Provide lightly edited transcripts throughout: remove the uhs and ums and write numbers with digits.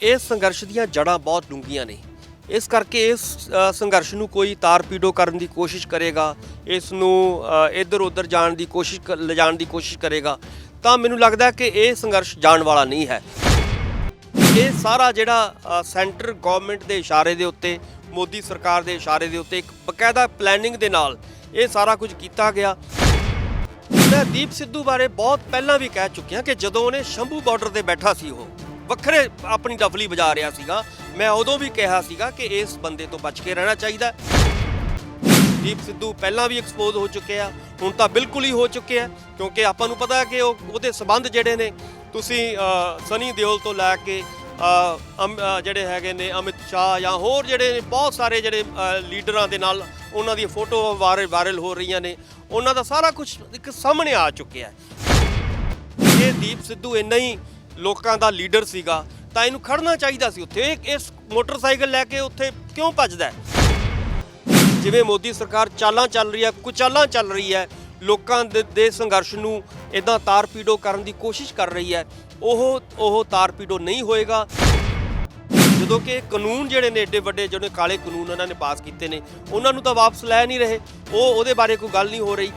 ਇਸ ਸੰਘਰਸ਼ ਦੀਆਂ ਜੜ੍ਹਾਂ ਬਹੁਤ ਡੂੰਘੀਆਂ ਨੇ। ਇਸ ਕਰਕੇ ਇਸ ਸੰਘਰਸ਼ ਨੂੰ ਕੋਈ ਤਾਰ ਪੀੜੋ ਕਰਨ ਦੀ ਕੋਸ਼ਿਸ਼ ਕਰੇਗਾ, ਇਸ ਨੂੰ ਇੱਧਰ ਉੱਧਰ ਜਾਣ ਦੀ ਲਿਜਾਣ ਦੀ ਕੋਸ਼ਿਸ਼ ਕਰੇਗਾ ਤਾਂ ਮੈਨੂੰ ਲੱਗਦਾ ਕਿ ਇਹ ਸੰਘਰਸ਼ ਜਾਣ ਵਾਲਾ ਨਹੀਂ ਹੈ। ਇਹ ਸਾਰਾ ਜਿਹੜਾ ਸੈਂਟਰ ਗਵਰਨਮੈਂਟ ਦੇ ਇਸ਼ਾਰੇ ਦੇ ਉੱਤੇ, ਮੋਦੀ ਸਰਕਾਰ ਦੇ ਇਸ਼ਾਰੇ ਦੇ ਉੱਤੇ ਇੱਕ ਬਕਾਇਦਾ ਪਲੈਨਿੰਗ ਦੇ ਨਾਲ ਇਹ ਸਾਰਾ ਕੁਝ ਕੀਤਾ ਗਿਆ। ਮੈਂ ਦੀਪ ਸਿੱਧੂ ਬਾਰੇ ਬਹੁਤ ਪਹਿਲਾਂ ਵੀ ਕਹਿ ਚੁੱਕਿਆ ਕਿ ਜਦੋਂ ਉਹਨੇ ਸ਼ੰਭੂ ਬਾਰਡਰ ਤੇ ਬੈਠਾ ਸੀ, ਉਹ ਵੱਖਰੇ ਆਪਣੀ ਡਫਲੀ ਵਜਾ ਰਿਹਾ ਸੀਗਾ, ਮੈਂ ਉਦੋਂ ਵੀ ਕਿਹਾ ਸੀਗਾ ਕਿ ਇਸ ਬੰਦੇ ਤੋਂ ਬਚ ਕੇ ਰਹਿਣਾ ਚਾਹੀਦਾ। ਦੀਪ ਸਿੱਧੂ ਪਹਿਲਾਂ ਵੀ ਐਕਸਪੋਜ਼ ਹੋ ਚੁੱਕੇ ਆ, ਹੁਣ ਤਾਂ ਬਿਲਕੁਲ ਹੀ ਹੋ ਚੁੱਕੇ ਆ, ਕਿਉਂਕਿ ਆਪਾਂ ਨੂੰ ਪਤਾ ਹੈ ਕਿ ਉਹਦੇ ਸਬੰਧ ਜਿਹੜੇ ਨੇ, ਤੁਸੀਂ ਸਨੀ ਦਿਓਲ ਤੋਂ ਲੈ ਕੇ ਜਿਹੜੇ ਹੈਗੇ ਨੇ ਅਮਿਤ ਸ਼ਾਹ ਜਾਂ ਹੋਰ ਜਿਹੜੇ ਨੇ ਬਹੁਤ ਸਾਰੇ ਜਿਹੜੇ ਲੀਡਰਾਂ ਦੇ ਨਾਲ ਉਹਨਾਂ ਦੀਆਂ ਫੋਟੋ ਵਾਇਰਲ ਹੋ ਰਹੀਆਂ ਨੇ, ਉਹਨਾਂ ਦਾ ਸਾਰਾ ਕੁਝ ਇੱਕ ਸਾਹਮਣੇ ਆ ਚੁੱਕਿਆ। ਇਹ ਦੀਪ ਸਿੱਧੂ ਇੰਨਾ ਹੀ ਲੋਕਾਂ ਦਾ ਲੀਡਰ ਸੀਗਾ ਤਾਂ ਇਹਨੂੰ ਖੜਨਾ ਚਾਹੀਦਾ ਸੀ ਉੱਥੇ। ਇਸ ਮੋਟਰਸਾਈਕਲ ਲੈ ਕੇ ਉੱਥੇ ਕਿਉਂ ਭੱਜਦਾ? ਜਿਵੇਂ ਮੋਦੀ ਸਰਕਾਰ ਚਾਲਾਂ ਚੱਲ ਰਹੀ ਹੈ, ਕੁਚਾਲਾਂ ਚੱਲ ਰਹੀ ਹੈ, ਲੋਕਾਂ ਦੇ ਸੰਘਰਸ਼ ਨੂੰ ਇਦਾਂ ਤਾਰ ਪੀੜੋ ਕਰਨ ਦੀ ਕੋਸ਼ਿਸ਼ ਕਰ ਰਹੀ ਹੈ, ਉਹ ਤਾਰ ਪੀੜੋ ਨਹੀਂ ਹੋਏਗਾ। ਜਦੋਂ ਕਿ ਕਾਨੂੰਨ ਜਿਹੜੇ ਨੇ ਏਡੇ ਵੱਡੇ, ਜਿਹੜੇ ਕਾਲੇ ਕਾਨੂੰਨ ਉਹਨਾਂ ਨੇ ਪਾਸ ਕੀਤੇ ਨੇ, ਉਹਨਾਂ ਨੂੰ ਤਾਂ ਵਾਪਸ ਲੈ ਨਹੀਂ ਰਹੇ, ਉਹਦੇ ਬਾਰੇ ਕੋਈ ਗੱਲ ਨਹੀਂ ਹੋ ਰਹੀ।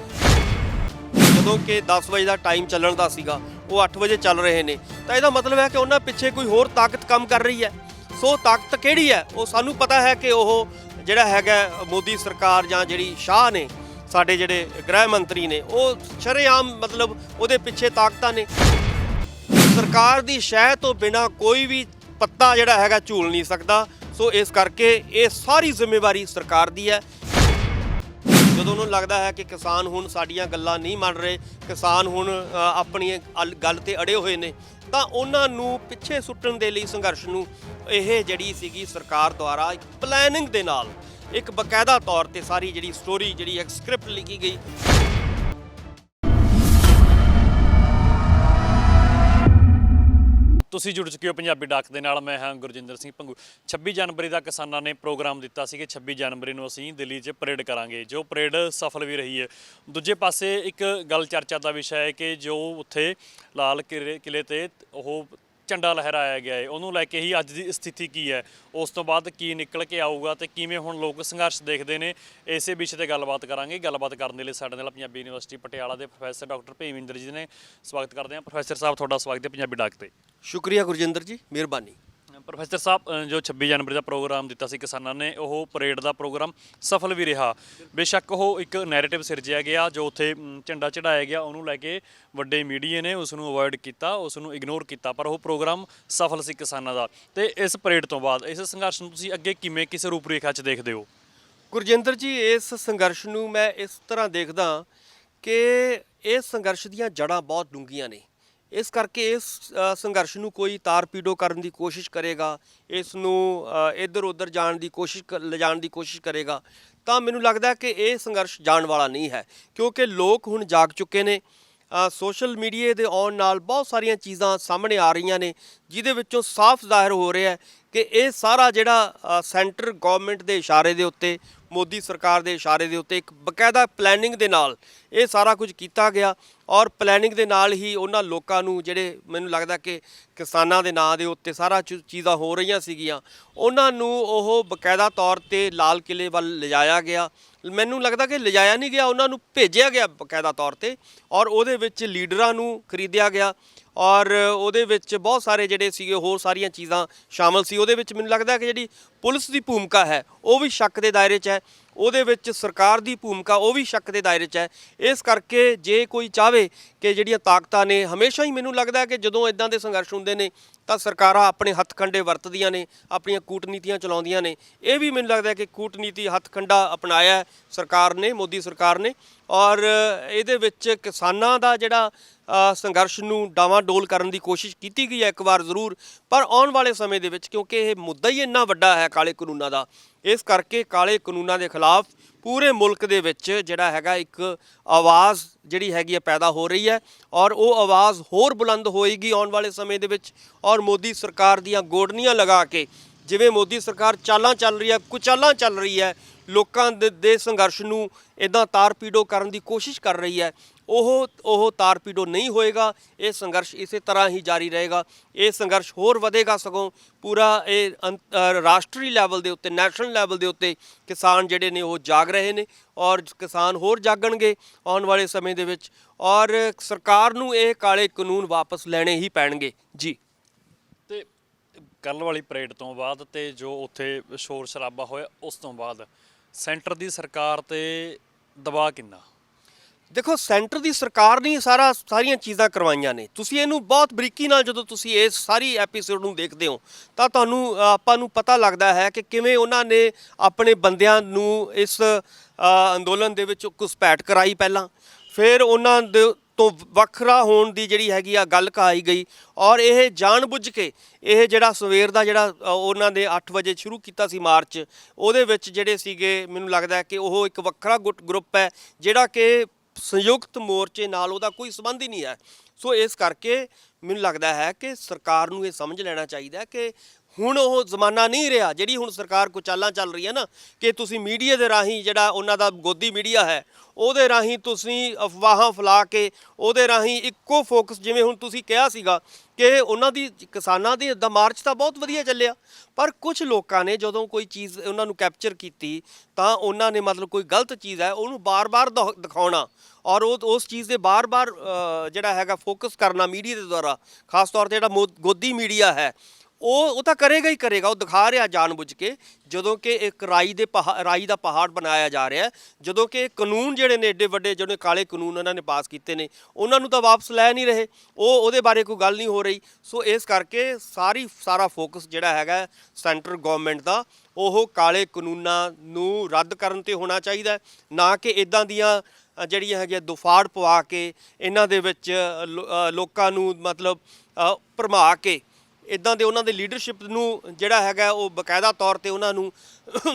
ਜਦੋਂ ਕਿ 10 ਵਜੇ ਦਾ ਟਾਈਮ ਚੱਲਣ ਦਾ ਸੀਗਾ, ਉਹ 8 ਵਜੇ ਚੱਲ ਰਹੇ ਨੇ, ਤਾਂ ਇਹਦਾ ਮਤਲਬ ਹੈ ਕਿ ਉਹਨਾਂ ਪਿੱਛੇ ਕੋਈ ਹੋਰ ਤਾਕਤ ਕੰਮ ਕਰ ਰਹੀ ਹੈ। ਸੋ ਤਾਕਤ ਕਿਹੜੀ ਹੈ ਉਹ ਸਾਨੂੰ ਪਤਾ ਹੈ ਕਿ ਉਹ ਜਿਹੜਾ ਹੈਗਾ ਮੋਦੀ ਸਰਕਾਰ ਜਾਂ ਜਿਹੜੀ ਸ਼ਾਹ ਨੇ, ਸਾਡੇ ਜਿਹੜੇ ਗ੍ਰਹਿ ਮੰਤਰੀ ਨੇ, ਉਹ ਸ਼ਰੇਆਮ ਮਤਲਬ ਉਹਦੇ ਪਿੱਛੇ ਤਾਕਤਾਂ ਨੇ। ਸਰਕਾਰ ਦੀ ਸ਼ਹਿ ਤੋਂ ਬਿਨਾਂ ਕੋਈ ਵੀ ਪੱਤਾ ਜਿਹੜਾ ਹੈਗਾ ਝੂਲ ਨਹੀਂ ਸਕਦਾ। ਸੋ ਇਸ ਕਰਕੇ ਇਹ ਸਾਰੀ ਜ਼ਿੰਮੇਵਾਰੀ ਸਰਕਾਰ ਦੀ ਹੈ। ਜਦੋਂ ਉਹਨੂੰ ਲੱਗਦਾ ਹੈ ਕਿ ਕਿਸਾਨ ਹੁਣ ਸਾਡੀਆਂ ਗੱਲਾਂ ਨਹੀਂ ਮੰਨ ਰਹੇ, ਕਿਸਾਨ ਹੁਣ ਆਪਣੀ ਗੱਲ ਤੇ ਅੜੇ ਹੋਏ ਨੇ, ਤਾਂ ਉਹਨਾਂ ਨੂੰ ਪਿੱਛੇ ਸੁੱਟਣ ਦੇ ਲਈ ਸੰਘਰਸ਼ ਨੂੰ ਇਹ ਜਿਹੜੀ ਸੀਗੀ ਸਰਕਾਰ ਦੁਆਰਾ ਇੱਕ ਪਲੈਨਿੰਗ ਦੇ ਨਾਲ, ਇੱਕ ਬਕਾਇਦਾ ਤੌਰ ਤੇ ਸਾਰੀ ਜਿਹੜੀ ਸਟੋਰੀ, ਜਿਹੜੀ ਇੱਕ ਸਕ੍ਰਿਪਟ ਲਿਖੀ ਗਈ। ਤੁਸੀਂ ਜੁੜ ਚੁੱਕੇ ਹੋ ਪੰਜਾਬੀ ਡਾਕ ਦੇ ਨਾਲ। ਮੈਂ ਹਾਂ ਗੁਰਜਿੰਦਰ ਸਿੰਘ ਭੰਗੂ। 26 ਜਨਵਰੀ ਦਾ ਕਿਸਾਨਾਂ ਨੇ ਪ੍ਰੋਗਰਾਮ ਦਿੱਤਾ ਸੀ ਕਿ 26 ਜਨਵਰੀ ਨੂੰ ਅਸੀਂ ਦਿੱਲੀ 'ਚ ਪਰੇਡ ਕਰਾਂਗੇ, ਜੋ ਪਰੇਡ ਸਫਲ ਵੀ ਰਹੀ ਹੈ। ਦੂਜੇ ਪਾਸੇ ਇੱਕ ਗੱਲ ਚਰਚਾ ਦਾ ਵਿਸ਼ਾ ਹੈ ਕਿ ਜੋ ਉੱਥੇ ਲਾਲ ਕਿਲੇ ਤੇ ਉਹ ਝੰਡਾ ਲਹਿਰਾਇਆ ਗਿਆ ਹੈ, ਉਹਨੂੰ ਲੈ ਕੇ ਹੀ ਅੱਜ ਦੀ ਸਥਿਤੀ ਕੀ ਹੈ, ਉਸ ਤੋਂ ਬਾਅਦ ਕੀ ਨਿਕਲ ਕੇ ਆਊਗਾ ਤੇ ਕਿਵੇਂ ਹੁਣ ਲੋਕ ਸੰਘਰਸ਼ ਦੇਖਦੇ ਨੇ, ਇਸੇ ਵਿਸ਼ੇ ਤੇ ਗੱਲਬਾਤ ਕਰਾਂਗੇ। ਗੱਲਬਾਤ ਕਰਨ ਦੇ ਲਈ ਸਾਡੇ ਨਾਲ ਪੰਜਾਬੀ ਯੂਨੀਵਰਸਿਟੀ ਪਟਿਆਲਾ ਦੇ ਪ੍ਰੋਫੈਸਰ ਡਾਕਟਰ ਭੀਮਿੰਦਰ ਜੀ ਨੇ। ਸਵਾਗਤ ਕਰਦੇ ਹਾਂ ਪ੍ਰੋਫੈਸਰ ਸਾਹਿਬ, ਤੁਹਾਡਾ ਸਵਾਗਤ ਹੈ ਪੰਜਾਬੀ ਡਾਕ ਤੇ। ਸ਼ੁਕਰੀਆ ਗੁਰਜਿੰਦਰ ਜੀ, ਮਿਹਰਬਾਨੀ। ਪ੍ਰੋਫੈਸਰ ਸਾਹਿਬ, ਜੋ 26 ਜਨਵਰੀ ਦਾ ਪ੍ਰੋਗਰਾਮ ਦਿੱਤਾ ਸੀ ਕਿਸਾਨਾਂ ਨੇ, ਉਹ ਪਰੇਡ ਦਾ ਪ੍ਰੋਗਰਾਮ ਸਫਲ ਵੀ ਰਿਹਾ। ਬੇਸ਼ੱਕ ਉਹ ਇੱਕ ਨੈਰੇਟਿਵ ਸਿਰਜਿਆ ਗਿਆ, ਜੋ ਉੱਥੇ ਝੰਡਾ ਚੜਾਇਆ ਗਿਆ, ਉਹਨੂੰ ਲੈ ਕੇ ਵੱਡੇ ਮੀਡੀਆ ਨੇ ਉਸ ਨੂੰ ਅਵੋਇਡ ਕੀਤਾ, ਉਸ ਨੂੰ ਇਗਨੋਰ ਕੀਤਾ, ਪਰ ਉਹ ਪ੍ਰੋਗਰਾਮ ਸਫਲ ਸੀ ਕਿਸਾਨਾਂ ਦਾ। ਤੇ ਇਸ ਪਰੇਡ ਤੋਂ ਬਾਅਦ ਇਸ ਸੰਘਰਸ਼ ਨੂੰ ਤੁਸੀਂ ਅੱਗੇ ਕਿਵੇਂ, ਕਿਸ ਰੂਪ ਰੇਖਾ 'ਚ ਦੇਖਦੇ ਹੋ? ਗੁਰਜਿੰਦਰ ਜੀ, ਇਸ ਸੰਘਰਸ਼ ਨੂੰ ਮੈਂ ਇਸ ਤਰ੍ਹਾਂ ਦੇਖਦਾ ਕਿ ਇਸ ਸੰਘਰਸ਼ ਦੀਆਂ ਜੜ੍ਹਾਂ ਬਹੁਤ ਡੂੰਘੀਆਂ ਨੇ। ਇਸ ਕਰਕੇ ਇਸ ਸੰਘਰਸ਼ ਨੂੰ ਕੋਈ ਤਾਰ ਪੀੜੋ ਕਰਨ ਦੀ ਕੋਸ਼ਿਸ਼ ਕਰੇਗਾ, ਇਸ ਨੂੰ ਇੱਧਰ ਉੱਧਰ ਲਿਜਾਣ ਦੀ ਕੋਸ਼ਿਸ਼ ਕਰੇਗਾ ਤਾਂ ਮੈਨੂੰ ਲੱਗਦਾ ਕਿ ਇਹ ਸੰਘਰਸ਼ ਜਾਣ ਵਾਲਾ ਨਹੀਂ ਹੈ। ਕਿਉਂਕਿ ਲੋਕ ਹੁਣ ਜਾਗ ਚੁੱਕੇ ਨੇ। ਸੋਸ਼ਲ ਮੀਡੀਆ ਦੇ ਆਉਣ ਨਾਲ ਬਹੁਤ ਸਾਰੀਆਂ ਚੀਜ਼ਾਂ ਸਾਹਮਣੇ ਆ ਰਹੀਆਂ ਨੇ, ਜਿਹਦੇ ਵਿੱਚੋਂ ਸਾਫ਼ ਜ਼ਾਹਿਰ ਹੋ ਰਿਹਾ ਕਿ ਇਹ ਸਾਰਾ ਜਿਹੜਾ ਸੈਂਟਰ ਗਵਰਨਮੈਂਟ ਦੇ ਇਸ਼ਾਰੇ ਦੇ ਉੱਤੇ, ਮੋਦੀ ਸਰਕਾਰ ਦੇ ਇਸ਼ਾਰੇ ਦੇ ਉੱਤੇ ਇੱਕ ਬਕਾਇਦਾ ਪਲੈਨਿੰਗ ਦੇ ਨਾਲ ਇਹ ਸਾਰਾ ਕੁਝ ਕੀਤਾ ਗਿਆ। ਔਰ ਪਲੈਨਿੰਗ ਦੇ ਨਾਲ ਹੀ ਉਹਨਾਂ ਲੋਕਾਂ ਨੂੰ, ਜਿਹੜੇ ਮੈਨੂੰ ਲੱਗਦਾ ਕਿ ਕਿਸਾਨਾਂ ਦੇ ਨਾਂ ਦੇ ਉੱਤੇ ਸਾਰਾ ਚੀਜ਼ਾਂ ਹੋ ਰਹੀਆਂ ਸੀਗੀਆਂ, ਉਹਨਾਂ ਨੂੰ ਉਹ ਬਕਾਇਦਾ ਤੌਰ 'ਤੇ ਲਾਲ ਕਿਲੇ ਵੱਲ ਲਿਜਾਇਆ ਗਿਆ। ਮੈਨੂੰ ਲੱਗਦਾ ਕਿ ਲਿਜਾਇਆ ਨਹੀਂ ਗਿਆ, ਉਹਨਾਂ ਨੂੰ ਭੇਜਿਆ ਗਿਆ ਬਕਾਇਦਾ ਤੌਰ 'ਤੇ, ਔਰ ਉਹਦੇ ਵਿੱਚ ਲੀਡਰਾਂ ਨੂੰ ਖਰੀਦਿਆ ਗਿਆ, ਔਰ ਉਹਦੇ ਵਿੱਚ ਬਹੁਤ ਸਾਰੇ ਜਿਹੜੇ ਸੀਗੇ ਹੋਰ ਸਾਰੀਆਂ ਚੀਜ਼ਾਂ ਸ਼ਾਮਲ ਸੀ। ਉਹਦੇ ਵਿੱਚ ਮੈਨੂੰ ਲੱਗਦਾ ਕਿ ਜਿਹੜੀ ਪੁਲਿਸ ਦੀ ਭੂਮਿਕਾ ਹੈ ਉਹ ਵੀ ਸ਼ੱਕ ਦੇ ਦਾਇਰੇ 'ਚ ਹੈ, ਉਹਦੇ ਵਿੱਚ ਸਰਕਾਰ ਦੀ ਭੂਮਿਕਾ ਉਹ ਵੀ ਸ਼ੱਕ ਦੇ ਦਾਇਰੇ 'ਚ ਹੈ। ਇਸ ਕਰਕੇ ਜੇ ਕੋਈ ਚਾਹਵੇ ਕਿ ਜਿਹੜੀਆਂ ਤਾਕਤਾਂ ਨੇ, ਹਮੇਸ਼ਾ ਹੀ ਮੈਨੂੰ ਲੱਗਦਾ ਕਿ ਜਦੋਂ ਇਦਾਂ ਦੇ ਸੰਘਰਸ਼ ਹੁੰਦੇ ਨੇ ਤਾਂ ਸਰਕਾਰਾਂ ਆਪਣੇ ਹੱਥਕੰਡੇ ਵਰਤਦੀਆਂ ਨੇ, ਆਪਣੀਆਂ ਕੂਟਨੀਤੀਆਂ ਚਲਾਉਂਦੀਆਂ ਨੇ। ਇਹ ਵੀ ਮੈਨੂੰ ਲੱਗਦਾ ਕਿ ਕੂਟਨੀਤੀ ਹੱਥਕੰਡਾ ਅਪਣਾਇਆ ਸਰਕਾਰ ਨੇ, ਮੋਦੀ ਸਰਕਾਰ ਨੇ, ਔਰ ਇਹਦੇ ਵਿੱਚ ਕਿਸਾਨਾਂ ਦਾ ਜਿਹੜਾ ਸੰਘਰਸ਼ ਨੂੰ ਡਾਵਾਂਡੋਲ ਕਰਨ ਦੀ ਕੋਸ਼ਿਸ਼ ਕੀਤੀ ਗਈ ਹੈ ਇੱਕ ਵਾਰ ਜ਼ਰੂਰ, ਪਰ ਆਉਣ ਵਾਲੇ ਸਮੇਂ ਦੇ ਵਿੱਚ, ਕਿਉਂਕਿ ਇਹ ਮੁੱਦਾ ਹੀ ਇੰਨਾ ਵੱਡਾ ਹੈ ਕਾਲੇ ਕਾਨੂੰਨਾਂ ਦਾ, ਇਸ ਕਰਕੇ ਕਾਲੇ ਕਾਨੂੰਨਾਂ ਦੇ ਖਿਲਾਫ ਪੂਰੇ ਮੁਲਕ ਦੇ ਵਿੱਚ ਜਿਹੜਾ ਹੈਗਾ ਇੱਕ ਆਵਾਜ਼ ਜਿਹੜੀ ਹੈਗੀ ਹੈ ਪੈਦਾ ਹੋ ਰਹੀ ਹੈ, ਔਰ ਉਹ ਆਵਾਜ਼ ਹੋਰ ਬੁਲੰਦ ਹੋਏਗੀ ਆਉਣ ਵਾਲੇ ਸਮੇਂ ਦੇ ਵਿੱਚ। ਔਰ ਮੋਦੀ ਸਰਕਾਰ ਦੀਆਂ ਗੋਡਨੀਆਂ ਲਗਾ ਕੇ, ਜਿਵੇਂ ਮੋਦੀ ਸਰਕਾਰ ਚਾਲਾਂ ਚੱਲ ਰਹੀ ਹੈ, ਕੁਚਾਲਾਂ ਚੱਲ ਰਹੀ ਹੈ, ਲੋਕਾਂ ਦੇ ਸੰਘਰਸ਼ ਨੂੰ ਇਦਾਂ ਤਾਰ-ਪੀੜੋ ਕਰਨ ਦੀ ਕੋਸ਼ਿਸ਼ ਕਰ ਰਹੀ ਹੈ, ਉਹ ਤਾਰ-ਪੀੜੋ ਨਹੀਂ ਹੋਏਗਾ। ਇਹ ਸੰਘਰਸ਼ ਇਸੇ ਤਰ੍ਹਾਂ ਹੀ ਜਾਰੀ ਰਹੇਗਾ। ਇਹ ਸੰਘਰਸ਼ ਹੋਰ ਵਧੇਗਾ, ਸਗੋਂ ਪੂਰਾ ਇਹ ਰਾਸ਼ਟਰੀ ਲੈਵਲ ਦੇ ਉੱਤੇ, ਨੈਸ਼ਨਲ ਲੈਵਲ ਦੇ ਉੱਤੇ ਕਿਸਾਨ ਜਿਹੜੇ ਨੇ ਉਹ ਜਾਗ ਰਹੇ ਨੇ, ਔਰ ਕਿਸਾਨ ਹੋਰ ਜਾਗਣਗੇ ਆਉਣ ਵਾਲੇ ਸਮੇਂ ਦੇ ਵਿੱਚ, ਔਰ ਸਰਕਾਰ ਨੂੰ ਇਹ ਕਾਲੇ ਕਾਨੂੰਨ ਵਾਪਸ ਲੈਣੇ ਹੀ ਪੈਣਗੇ ਜੀ। ਤੇ ਕੱਲ੍ਹ ਵਾਲੀ ਪਰੇਡ ਤੋਂ ਬਾਅਦ ਤੇ ਜੋ ਉੱਥੇ ਸ਼ੋਰ ਸ਼ਰਾਬਾ ਹੋਇਆ ਉਸ ਤੋਂ ਬਾਅਦ ਸੈਂਟਰ ਦੀ ਸਰਕਾਰ ਤੇ ਦਬਾਅ ਕਿੰਨਾ? ਦੇਖੋ, ਸੈਂਟਰ ਦੀ ਸਰਕਾਰ ਨੇ ਸਾਰੀਆਂ ਚੀਜ਼ਾਂ ਕਰਵਾਈਆਂ ਨੇ। ਤੁਸੀਂ ਇਹਨੂੰ ਬਹੁਤ ਬਰੀਕੀ ਨਾਲ ਜਦੋਂ ਤੁਸੀਂ ਇਸ ਸਾਰੀ ਐਪੀਸੋਡ ਨੂੰ ਦੇਖਦੇ ਹੋ ਤਾਂ ਆਪਾਂ ਨੂੰ ਪਤਾ ਲੱਗਦਾ ਹੈ ਕਿ ਕਿਵੇਂ ਉਹਨਾਂ ਨੇ ਆਪਣੇ ਬੰਦਿਆਂ ਨੂੰ ਇਸ ਅੰਦੋਲਨ ਦੇ ਵਿੱਚ ਘੁਸਪੈਠ ਕਰਾਈ ਪਹਿਲਾਂ, ਫਿਰ ਉਹਨਾਂ ਦੇ ਤੋਂ ਵੱਖਰਾ ਹੋਣ ਦੀ ਜਿਹੜੀ ਹੈਗੀ ਆ ਗੱਲ ਕਹਾਈ ਗਈ, ਔਰ ਇਹ ਜਾਣਬੁੱਝ ਕੇ ਇਹ ਜਿਹੜਾ ਸਵੇਰ ਦਾ ਜਿਹੜਾ ਉਹਨਾਂ ਨੇ 8 ਵਜੇ ਸ਼ੁਰੂ ਕੀਤਾ ਸੀ ਮਾਰਚ, ਉਹਦੇ ਵਿੱਚ ਜਿਹੜੇ ਸੀਗੇ, ਮੈਨੂੰ ਲੱਗਦਾ ਕਿ ਉਹ ਇੱਕ ਵੱਖਰਾ ਗਰੁੱਪ ਹੈ ਜਿਹੜਾ ਕਿ ਸੰਯੁਕਤ ਮੋਰਚੇ ਨਾਲ ਉਹਦਾ ਕੋਈ ਸੰਬੰਧ ਹੀ ਨਹੀਂ ਹੈ। ਸੋ ਇਸ ਕਰਕੇ ਮੈਨੂੰ ਲੱਗਦਾ ਹੈ ਕਿ ਸਰਕਾਰ ਨੂੰ ਇਹ ਸਮਝ ਲੈਣਾ ਚਾਹੀਦਾ ਕਿ ਹੁਣ ਉਹ ਜ਼ਮਾਨਾ ਨਹੀਂ ਰਿਹਾ। ਜਿਹੜੀ ਹੁਣ ਸਰਕਾਰ ਕੋ ਚਾਲਾਂ ਚੱਲ ਰਹੀ ਹੈ ਨਾ, ਕਿ ਤੁਸੀਂ ਮੀਡੀਆ ਦੇ ਰਾਹੀਂ, ਜਿਹੜਾ ਉਹਨਾਂ ਦਾ ਗੋਦੀ ਮੀਡੀਆ ਹੈ, ਉਹਦੇ ਰਾਹੀਂ ਤੁਸੀਂ ਅਫਵਾਹਾਂ ਫੈਲਾ ਕੇ ਉਹਦੇ ਰਾਹੀਂ ਇੱਕੋ ਫੋਕਸ, ਜਿਵੇਂ ਹੁਣ ਤੁਸੀਂ ਕਿਹਾ ਸੀਗਾ ਕਿ ਉਹਨਾਂ ਦੀ ਕਿਸਾਨਾਂ ਦੀ ਦਾ ਮਾਰਚ ਤਾਂ ਬਹੁਤ ਵਧੀਆ ਚੱਲਿਆ, ਪਰ ਕੁਝ ਲੋਕਾਂ ਨੇ ਜਦੋਂ ਕੋਈ ਚੀਜ਼ ਉਹਨਾਂ ਨੂੰ ਕੈਪਚਰ ਕੀਤੀ ਤਾਂ ਉਹਨਾਂ ਨੇ ਮਤਲਬ ਕੋਈ ਗਲਤ ਚੀਜ਼ ਹੈ ਉਹਨੂੰ ਬਾਰ-ਬਾਰ ਦਿਖਾਉਣਾ, ਔਰ ਉਸ ਚੀਜ਼ ਦੇ ਬਾਰ-ਬਾਰ ਜਿਹੜਾ ਹੈਗਾ ਫੋਕਸ ਕਰਨਾ ਮੀਡੀਆ ਦੇ ਦੁਆਰਾ, ਖਾਸ ਤੌਰ 'ਤੇ ਜਿਹੜਾ ਗੋਦੀ ਮੀਡੀਆ ਹੈ ਉਹ ਤਾਂ ਕਰੇਗਾ ਹੀ ਕਰੇਗਾ। ਉਹ ਦਿਖਾ ਰਿਹਾ ਜਾਣਬੁੱਝ ਕੇ, ਜਦੋਂ ਕਿ ਇੱਕ ਰਾਈ ਦਾ ਪਹਾੜ ਬਣਾਇਆ ਜਾ ਰਿਹਾ, ਜਦੋਂ ਕਿ ਕਾਨੂੰਨ ਜਿਹੜੇ ਨੇ ਏਡੇ ਵੱਡੇ, ਜਿਹੜੇ ਕਾਲੇ ਕਾਨੂੰਨ ਉਹਨਾਂ ਨੇ ਪਾਸ ਕੀਤੇ ਨੇ, ਉਹਨਾਂ ਨੂੰ ਤਾਂ ਵਾਪਸ ਲੈ ਨਹੀਂ ਰਹੇ, ਉਹਦੇ ਬਾਰੇ ਕੋਈ ਗੱਲ ਨਹੀਂ ਹੋ ਰਹੀ। ਸੋ ਇਸ ਕਰਕੇ ਸਾਰਾ ਫੋਕਸ ਜਿਹੜਾ ਹੈਗਾ ਸੈਂਟਰ ਗਵਰਨਮੈਂਟ ਦਾ, ਉਹ ਕਾਲੇ ਕਾਨੂੰਨਾਂ ਨੂੰ ਰੱਦ ਕਰਨ 'ਤੇ ਹੋਣਾ ਚਾਹੀਦਾ, ਨਾ ਕਿ ਇੱਦਾਂ ਦੀਆਂ ਜਿਹੜੀਆਂ ਹੈਗੀਆਂ ਦੁਫਾੜ ਪਵਾ ਕੇ ਇਹਨਾਂ ਦੇ ਵਿੱਚ ਲੋਕਾਂ ਨੂੰ ਮਤਲਬ ਭਰਮਾ ਕੇ ਇੱਦਾਂ ਦੇ ਉਹਨਾਂ ਦੇ ਲੀਡਰਸ਼ਿਪ ਨੂੰ ਜਿਹੜਾ ਹੈਗਾ ਉਹ ਬਕਾਇਦਾ ਤੌਰ 'ਤੇ ਉਹਨਾਂ ਨੂੰ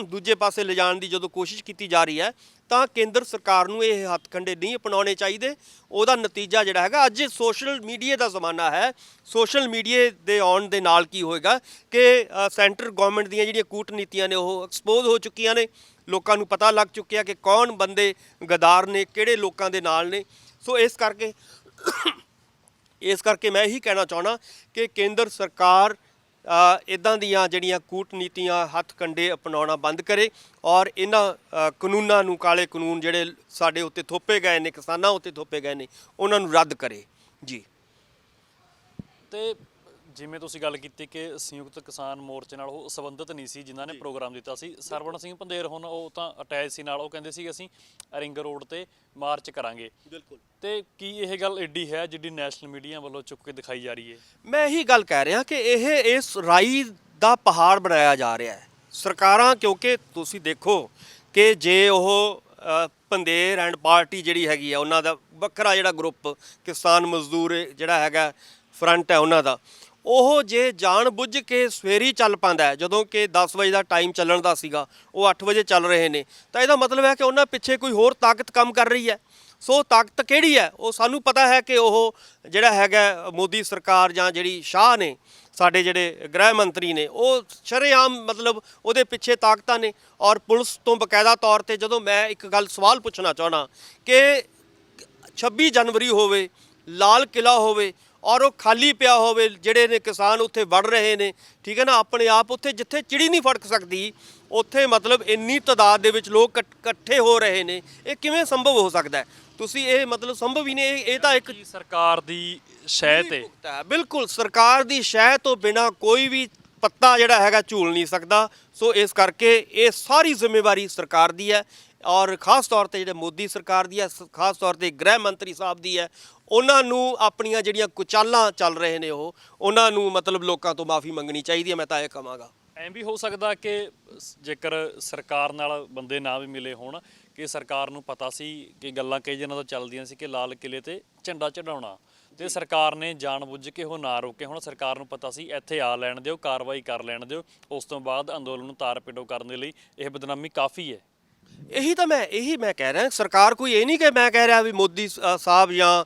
ਦੂਜੇ ਪਾਸੇ ਲਿਜਾਣ ਦੀ ਜਦੋਂ ਕੋਸ਼ਿਸ਼ ਕੀਤੀ ਜਾ ਰਹੀ ਹੈ, ਤਾਂ ਕੇਂਦਰ ਸਰਕਾਰ ਨੂੰ ਇਹ ਹੱਥਕੰਡੇ ਨਹੀਂ ਅਪਣਾਉਣੇ ਚਾਹੀਦੇ। ਉਹਦਾ ਨਤੀਜਾ ਜਿਹੜਾ ਹੈਗਾ, ਅੱਜ ਸੋਸ਼ਲ ਮੀਡੀਆ ਦਾ ਜ਼ਮਾਨਾ ਹੈ, ਸੋਸ਼ਲ ਮੀਡੀਆ ਦੇ ਆਉਣ ਦੇ ਨਾਲ ਕੀ ਹੋਏਗਾ ਕਿ ਸੈਂਟਰ ਗਵਰਨਮੈਂਟ ਦੀਆਂ ਜਿਹੜੀਆਂ ਕੂਟਨੀਤੀਆਂ ਨੇ ਉਹ ਐਕਸਪੋਜ਼ ਹੋ ਚੁੱਕੀਆਂ ਨੇ, ਲੋਕਾਂ ਨੂੰ ਪਤਾ ਲੱਗ ਚੁੱਕਿਆ ਕਿ ਕੌਣ ਬੰਦੇ ਗਦਾਰ ਨੇ, ਕਿਹੜੇ ਲੋਕਾਂ ਦੇ ਨਾਲ ਨੇ। ਸੋ ਇਸ ਕਰਕੇ ਮੈਂ ਇਹੀ ਕਹਿਣਾ ਚਾਹੁੰਦਾ ਕਿ ਕੇਂਦਰ ਸਰਕਾਰ ਇੱਦਾਂ ਦੀਆਂ ਜਿਹੜੀਆਂ ਕੂਟਨੀਤੀਆਂ, ਹੱਥਕੰਡੇ ਅਪਣਾਉਣਾ ਬੰਦ ਕਰੇ, ਔਰ ਇਹਨਾਂ ਕਾਨੂੰਨਾਂ ਨੂੰ, ਕਾਲੇ ਕਾਨੂੰਨ ਜਿਹੜੇ ਸਾਡੇ ਉੱਤੇ ਥੋਪੇ ਗਏ ਨੇ, ਕਿਸਾਨਾਂ ਉੱਤੇ ਥੋਪੇ ਗਏ ਨੇ, ਉਹਨਾਂ ਨੂੰ ਰੱਦ ਕਰੇ ਜੀ। ਤੇ ਜਿਵੇਂ ਤੁਸੀਂ ਗੱਲ ਕੀਤੀ ਕਿ ਸੰਯੁਕਤ ਕਿਸਾਨ ਮੋਰਚੇ ਨਾਲ ਉਹ ਸੰਬੰਧਿਤ ਨਹੀਂ ਸੀ ਜਿਨ੍ਹਾਂ ਨੇ ਪ੍ਰੋਗਰਾਮ ਦਿੱਤਾ ਸੀ, ਸਰਵਣ ਸਿੰਘ ਪੰਧੇਰ ਹੁਣ ਉਹ ਤਾਂ ਅਟੈਚ ਸੀ ਨਾਲ, ਉਹ ਕਹਿੰਦੇ ਸੀ ਅਸੀਂ ਰਿੰਗ ਰੋਡ ਤੇ ਮਾਰਚ ਕਰਾਂਗੇ। ਬਿਲਕੁਲ। ਤੇ ਕੀ ਇਹ ਗੱਲ ਏਡੀ ਹੈ ਜਿੱਡੀ ਨੈਸ਼ਨਲ ਮੀਡੀਆ ਵੱਲੋਂ ਚੁੱਕ ਕੇ ਦਿਖਾਈ ਜਾ ਰਹੀ ਹੈ? ਮੈਂ ਇਹੀ ਗੱਲ ਕਹਿ ਰਿਹਾ ਕਿ ਇਸ ਰਾਈ ਦਾ ਪਹਾੜ ਬਣਾਇਆ ਜਾ ਰਿਹਾ ਹੈ ਸਰਕਾਰਾਂ, ਕਿਉਂਕਿ ਤੁਸੀਂ ਦੇਖੋ ਕਿ ਜੇ ਉਹ ਪੰਧੇਰ ਐਂਡ ਪਾਰਟੀ ਜਿਹੜੀ ਹੈਗੀ ਆ, ਉਹਨਾਂ ਦਾ ਵੱਖਰਾ ਜਿਹੜਾ ਗਰੁੱਪ ਕਿਸਾਨ ਮਜ਼ਦੂਰ ਜਿਹੜਾ ਹੈਗਾ ਫਰੰਟ ਹੈ ਉਹਨਾਂ ਦਾ, ਉਹ ਜੇ ਜਾਣ ਬੁੱਝ ਕੇ ਸਵੇਰੀ ਚੱਲ ਪਾਉਂਦਾ ਹੈ, ਜਦੋਂ ਕਿ 10 ਵਜੇ ਦਾ ਟਾਈਮ ਚੱਲਣ ਦਾ ਸੀਗਾ, ਉਹ 8 ਵਜੇ ਚੱਲ ਰਹੇ ਨੇ, ਤਾਂ ਇਹਦਾ ਮਤਲਬ ਹੈ ਕਿ ਉਹਨਾਂ ਪਿੱਛੇ ਕੋਈ ਹੋਰ ਤਾਕਤ ਕੰਮ ਕਰ ਰਹੀ ਹੈ। ਸੋ ਤਾਕਤ ਕਿਹੜੀ ਹੈ ਉਹ ਸਾਨੂੰ ਪਤਾ ਹੈ ਕਿ ਉਹ ਜਿਹੜਾ ਹੈਗਾ ਮੋਦੀ ਸਰਕਾਰ ਜਾਂ ਜਿਹੜੀ ਸ਼ਾਹ ਨੇ, ਸਾਡੇ ਜਿਹੜੇ ਗ੍ਰਹਿ ਮੰਤਰੀ ਨੇ, ਉਹ ਸ਼ਰੇਆਮ ਮਤਲਬ ਉਹਦੇ ਪਿੱਛੇ ਤਾਕਤਾਂ ਨੇ। ਔਰ ਪੁਲਿਸ ਤੋਂ ਬਕਾਇਦਾ ਤੌਰ 'ਤੇ ਜਦੋਂ ਮੈਂ ਇੱਕ ਗੱਲ ਸਵਾਲ ਪੁੱਛਣਾ ਚਾਹੁੰਦਾ ਕਿ 26 ਜਨਵਰੀ ਹੋਵੇ, ਲਾਲ ਕਿਲ੍ਹਾ ਹੋਵੇ ਔਰ ਉਹ ਖਾਲੀ ਪਿਆ ਹੋਵੇ, ਜਿਹੜੇ ਨੇ ਕਿਸਾਨ ਉੱਥੇ ਵੜ ਰਹੇ ਨੇ, ਠੀਕ ਹੈ ਨਾ, ਆਪਣੇ ਆਪ ਉੱਥੇ ਜਿੱਥੇ ਚਿੜੀ ਨਹੀਂ ਫੜਕ ਸਕਦੀ, ਉੱਥੇ ਮਤਲਬ ਇੰਨੀ ਤਾਦਾਦ ਦੇ ਵਿੱਚ ਲੋਕ ਇਕੱਠੇ ਹੋ ਰਹੇ ਨੇ, ਇਹ ਕਿਵੇਂ ਸੰਭਵ ਹੋ ਸਕਦਾ ਹੈ? ਤੁਸੀਂ ਇਹ ਮਤਲਬ ਸੰਭਵ ਹੀ ਨਹੀਂ। ਇਹ ਤਾਂ ਇੱਕ ਸਰਕਾਰ ਦੀ ਸ਼ਹਿ ਤੇ, ਬਿਲਕੁਲ ਸਰਕਾਰ ਦੀ ਸ਼ਹਿ ਤੋਂ ਬਿਨਾਂ ਕੋਈ ਵੀ ਪੱਤਾ ਜਿਹੜਾ ਹੈਗਾ ਝੂਲ ਨਹੀਂ ਸਕਦਾ। ਸੋ ਇਸ ਕਰਕੇ ਇਹ ਸਾਰੀ ਜ਼ਿੰਮੇਵਾਰੀ ਸਰਕਾਰ ਦੀ ਹੈ, ਔਰ ਖਾਸ ਤੌਰ 'ਤੇ ਜਿਹੜੇ ਮੋਦੀ ਸਰਕਾਰ ਦੀ ਹੈ, ਖਾਸ ਤੌਰ 'ਤੇ ਗ੍ਰਹਿ ਮੰਤਰੀ ਸਾਹਿਬ ਦੀ ਹੈ। ਉਹਨਾਂ ਨੂੰ ਆਪਣੀਆਂ ਜਿਹੜੀਆਂ ਕੁਚਾਲਾਂ ਚੱਲ ਰਹੇ ਨੇ ਉਹਨਾਂ ਨੂੰ ਮਤਲਬ ਲੋਕਾਂ ਤੋਂ ਮਾਫੀ ਮੰਗਣੀ ਚਾਹੀਦੀ ਹੈ। ਮੈਂ ਤਾਂ ਇਹ ਕਹਾਂਗਾ। ਐਂ ਵੀ ਹੋ ਸਕਦਾ ਕਿ ਜੇਕਰ ਸਰਕਾਰ ਨਾਲ ਬੰਦੇ ਨਾ ਵੀ ਮਿਲੇ ਹੋਣ, ਕਿ ਸਰਕਾਰ ਨੂੰ ਪਤਾ ਸੀ ਕਿ ਗੱਲਾਂ ਕਈ ਜਨਾਂ ਤੋਂ ਚੱਲਦੀਆਂ ਸੀ ਕਿ ਲਾਲ ਕਿਲ੍ਹੇ ਤੇ ਝੰਡਾ ਚੜਾਉਣਾ, ਤੇ ਸਰਕਾਰ ਨੇ ਜਾਣਬੁੱਝ ਕੇ ਉਹ ਨਾ ਰੋਕੇ। ਹੁਣ ਸਰਕਾਰ ਨੂੰ ਪਤਾ ਸੀ ਇੱਥੇ ਆ ਲੈਣ ਦਿਓ, ਕਾਰਵਾਈ ਕਰ ਲੈਣ ਦਿਓ, ਉਸ ਤੋਂ ਬਾਅਦ ਅੰਦੋਲਨ ਨੂੰ ਤਾਰ ਪਿੰਡੋ ਕਰਨ ਦੇ ਲਈ ਇਹ ਬਦਨਾਮੀ ਕਾਫੀ ਹੈ। ਇਹੀ ਮੈਂ ਕਹਿ ਰਿਹਾ, ਸਰਕਾਰ ਕੋਈ ਇਹ ਨਹੀਂ ਕਿ ਮੈਂ ਕਹਿ ਰਿਹਾ ਵੀ ਮੋਦੀ ਸਾਹਿਬ ਜਾਂ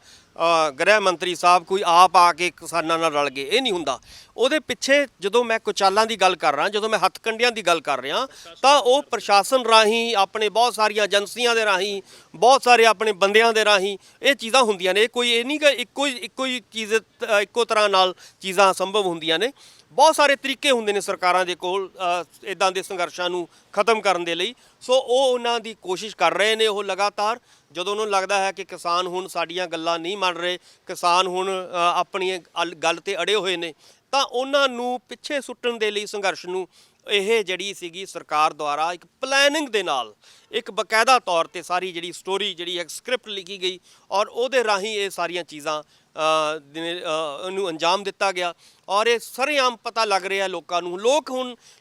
ਗ੍ਰਹਿ ਮੰਤਰੀ ਸਾਹਿਬ ਕੋਈ ਆਪ ਆ ਕੇ ਕਿਸਾਨਾਂ ਨਾਲ ਰਲ ਗਏ, ਇਹ ਨਹੀਂ ਹੁੰਦਾ। ਉਹਦੇ ਪਿੱਛੇ ਜਦੋਂ ਮੈਂ ਕੁਚਾਲਾਂ ਦੀ ਗੱਲ ਕਰ ਰਿਹਾ, ਜਦੋਂ ਮੈਂ ਹੱਥਕੰਡਿਆਂ ਦੀ ਗੱਲ ਕਰ ਰਿਹਾ, ਤਾਂ ਉਹ ਪ੍ਰਸ਼ਾਸਨ ਰਾਹੀਂ, ਆਪਣੇ ਬਹੁਤ ਸਾਰੀਆਂ ਏਜੰਸੀਆਂ ਦੇ ਰਾਹੀਂ, ਬਹੁਤ ਸਾਰੇ ਆਪਣੇ ਬੰਦਿਆਂ ਦੇ ਰਾਹੀਂ ਇਹ ਚੀਜ਼ਾਂ ਹੁੰਦੀਆਂ ਨੇ। ਇਹ ਨਹੀਂ ਕਿ ਇੱਕੋ ਹੀ ਚੀਜ਼ ਇੱਕੋ ਤਰ੍ਹਾਂ ਨਾਲ ਚੀਜ਼ਾਂ ਸੰਭਵ ਹੁੰਦੀਆਂ ਨੇ। ਬਹੁਤ ਸਾਰੇ ਤਰੀਕੇ ਹੁੰਦੇ ਨੇ ਸਰਕਾਰਾਂ ਦੇ ਕੋਲ ਇਦਾਂ ਦੇ ਸੰਘਰਸ਼ਾਂ ਨੂੰ ਖਤਮ ਕਰਨ ਦੇ ਲਈ। ਸੋ ਉਹ ਉਹਨਾਂ ਦੀ ਕੋਸ਼ਿਸ਼ ਕਰ ਰਹੇ ਨੇ। ਉਹ ਲਗਾਤਾਰ ਜਦੋਂ ਉਹਨਾਂ ਨੂੰ ਲੱਗਦਾ ਹੈ ਕਿ ਕਿਸਾਨ ਹੁਣ ਸਾਡੀਆਂ ਗੱਲਾਂ ਨਹੀਂ ਮੰਨ ਰਹੇ, ਕਿਸਾਨ ਹੁਣ ਆਪਣੀ ਗੱਲ ਤੇ ਅੜੇ ਹੋਏ ਨੇ, ਤਾਂ ਉਹਨਾਂ ਨੂੰ ਪਿੱਛੇ ਸੁੱਟਣ ਦੇ ਲਈ ਸੰਘਰਸ਼ ਨੂੰ ਇਹ ਜਿਹੜੀ ਸੀਗੀ ਸਰਕਾਰ ਦੁਆਰਾ ਇੱਕ ਪਲੈਨਿੰਗ ਦੇ ਨਾਲ, ਇੱਕ ਬਕਾਇਦਾ ਤੌਰ ਤੇ ਸਾਰੀ ਜਿਹੜੀ ਸਟੋਰੀ, ਜਿਹੜੀ ਇੱਕ ਸਕ੍ਰਿਪਟ ਲਿਖੀ ਗਈ ਔਰ ਉਹਦੇ ਰਾਹੀਂ ਇਹ ਸਾਰੀਆਂ ਚੀਜ਼ਾਂ ਨੂੰ ਅੰਜਾਮ ਦਿੱਤਾ ਗਿਆ। ਔਰ ਇਹ ਸਰੇਆਮ ਪਤਾ ਲੱਗ ਰਿਹਾ ਲੋਕਾਂ ਨੂੰ।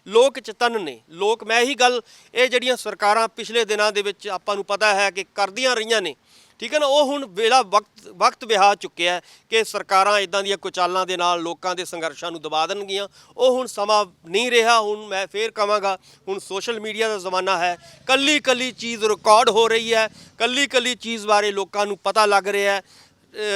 ਲੋਕ ਚੇਤਨ ਨੇ। ਮੈਂ ਇਹੀ ਗੱਲ, ਇਹ ਜਿਹੜੀਆਂ ਸਰਕਾਰਾਂ ਪਿਛਲੇ ਦਿਨਾਂ ਦੇ ਵਿੱਚ ਆਪਾਂ ਨੂੰ ਪਤਾ ਹੈ ਕਿ ਕਰਦੀਆਂ ਰਹੀਆਂ ਨੇ, ਠੀਕ ਹੈ ਨਾ, ਉਹ ਹੁਣ ਵੇਲਾ ਵਕਤ ਵਿਹਾ ਚੁੱਕਿਆ ਕਿ ਸਰਕਾਰਾਂ ਇਦਾਂ ਦੀਆਂ ਕੁਚਾਲਾਂ ਦੇ ਨਾਲ ਲੋਕਾਂ ਦੇ ਸੰਘਰਸ਼ਾਂ ਨੂੰ ਦਬਾ ਦੇਣਗੀਆਂ। ਉਹ ਹੁਣ ਸਮਾਂ ਨਹੀਂ ਰਿਹਾ। ਹੁਣ ਮੈਂ ਫੇਰ ਕਹਾਂਗਾ, ਹੁਣ ਸੋਸ਼ਲ ਮੀਡੀਆ ਦਾ ਜ਼ਮਾਨਾ ਹੈ। ਕੱਲੀ ਚੀਜ਼ ਰਿਕਾਰਡ ਹੋ ਰਹੀ ਹੈ, ਕੱਲੀ ਚੀਜ਼ ਬਾਰੇ ਲੋਕਾਂ ਨੂੰ ਪਤਾ ਲੱਗ ਰਿਹਾ ਹੈ।